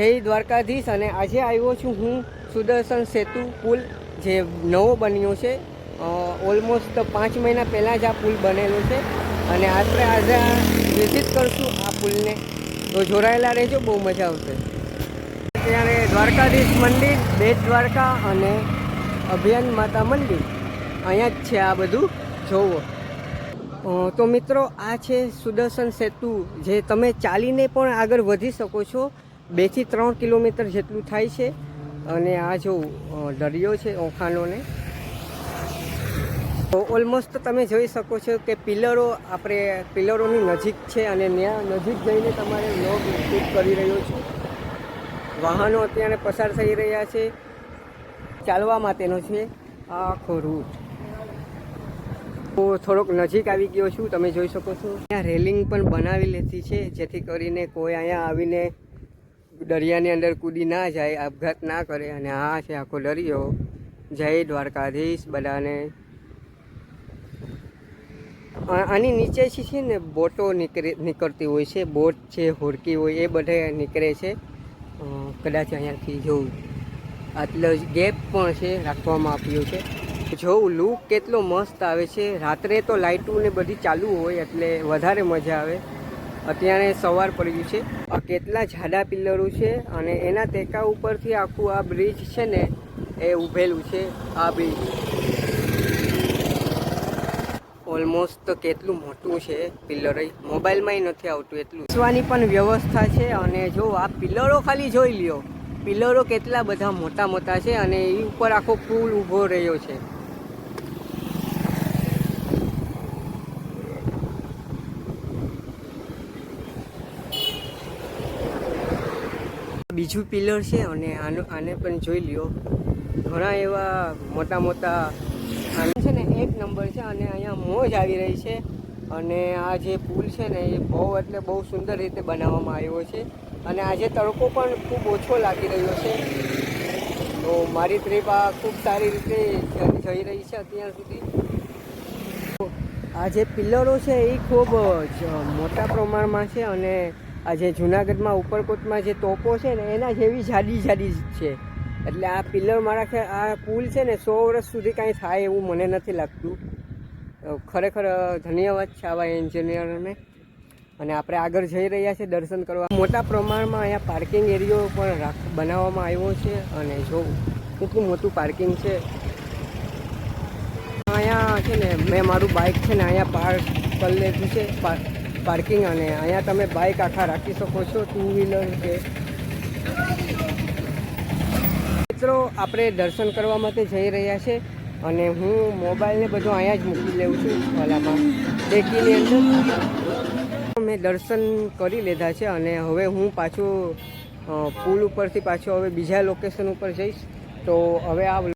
જય દ્વારકાધીશ. અને આજે આવ્યો છું હું સુદર્શન સેતુ પુલ જે નવો બન્યો છે. ઓલમોસ્ટ 5 મહિના પહેલાં જ આ પુલ બનેલો છે અને આપણે આજે વિઝિટ કરશું આ પુલને. તો જોડાયેલા રહેજો, બહુ મજા આવશે. ત્યારે દ્વારકાધીશ મંદિર, બેટ દ્વારકા અને અભિયાન માતા મંદિર અહીંયા જ છે. આ બધું જોવો. તો મિત્રો, આ છે સુદર્શન સેતુ, જે તમે ચાલીને પણ આગળ વધી શકો છો. 2 થી 3 કિલોમીટર જેટલું થાય છે. અને આ જો દરિયો છે ઓખાનોને. તો ઓલમોસ્ટ તમે જોઈ શકો છો કે પિલરો, આપણે પિલરોની નજીક છે અને ત્યાં નજીક જઈને તમારે વ્લોગ શૂટ કરી રહ્યો છું. વાહનો અત્યારે પસાર થઈ રહ્યા છે. ચાલવા માટેનો છે આ આખો રૂટ. હું થોડોક નજીક આવી ગયો છું, તમે જોઈ શકો છો. અહીંયા રેલિંગ પણ બનાવી લીધી છે, જેથી કરીને કોઈ અહીંયા આવીને દરિયાની અંદર કૂદી ના જાય, આપઘાત ના કરે. અને આ છે આખો દરિયો. જય દ્વારકાધીશ બધાને. આની નીચે છે ને બોટો નીકળતી હોય છે. બોટ છે, હોડકી હોય, એ બધે નીકળે છે. કદાચ અહીંયાથી જોઉં આટલો જ ગેપ પણ છે રાખવામાં આવ્યો છે. જોઉં લુક કેટલો મસ્ત આવે છે. રાત્રે તો લાઇટો ને બધી ચાલુ હોય એટલે વધારે મજા આવે. અત્યારે સવાર પડ્યું છે. આ કેટલા જાડા પિલ્લરો છે અને એના ટેકા ઉપરથી આખું આ બ્રિજ છે ને એ ઊભેલું છે. આ બ્રિજ ઓલમોસ્ટ કેટલું મોટું છે. પિલ્લર મોબાઈલમાંય નથી આવતું એટલું. બેસવાની પણ વ્યવસ્થા છે. અને જો આ પિલ્લરો ખાલી જોઈ લ્યો, પિલ્લરો કેટલા બધા મોટા મોટા છે અને એ ઉપર આખો પુલ ઊભો રહ્યો છે. બીજું પિલર છે અને આને પણ જોઈ લ્યો. ઘણા એવા મોટા મોટા આને છે ને એક નંબર છે. અને અહીંયા મોજ આવી રહી છે. અને આ જે પુલ છે ને એ બહુ એટલે બહુ સુંદર રીતે બનાવવામાં આવ્યો છે. અને આજે તડકો પણ ખૂબ ઓછો લાગી રહ્યો છે. તો મારી ટ્રીપ આ ખૂબ સારી રીતે જઈ રહી છે અત્યાર સુધી. આ જે પિલ્લરો છે એ ખૂબ મોટા પ્રમાણમાં છે. અને આ જે જૂનાગઢમાં ઉપરકોટમાં જે તોપો છે ને એના જેવી જાડી જાડી છે. એટલે આ પિલ્લર મારા આ પુલ છે ને 100 વર્ષ સુધી કાંઈ થાય એવું મને નથી લાગતું. ખરેખર ધન્યવાદ છે આવા એન્જિનિયરોને. અને આપણે આગળ જઈ રહ્યા છીએ દર્શન કરવા. મોટા પ્રમાણમાં અહીંયા પાર્કિંગ એરિયો પણ બનાવવામાં આવ્યો છે. અને જો કેટલું મોટું પાર્કિંગ છે. અહીંયા છે ને મેં મારું બાઇક છે ને અહીંયા પાર્ક કરી લીધું છે પાર્કિંગ. અને અહીંયા તમે બાઇક આખા રાખી શકો છો, 2 વ્હીલર કે. મિત્રો, આપણે દર્શન કરવા માટે જઈ રહ્યા છે. અને હું મોબાઈલને બધું અહીંયા જ મૂકી લઉં છું ઓલામાં ડેકીની અંદર. મેં દર્શન કરી લીધા છે અને હવે હું પાછું પુલ ઉપરથી પાછો હવે બીજા લોકેશન ઉપર જઈશ. તો હવે આ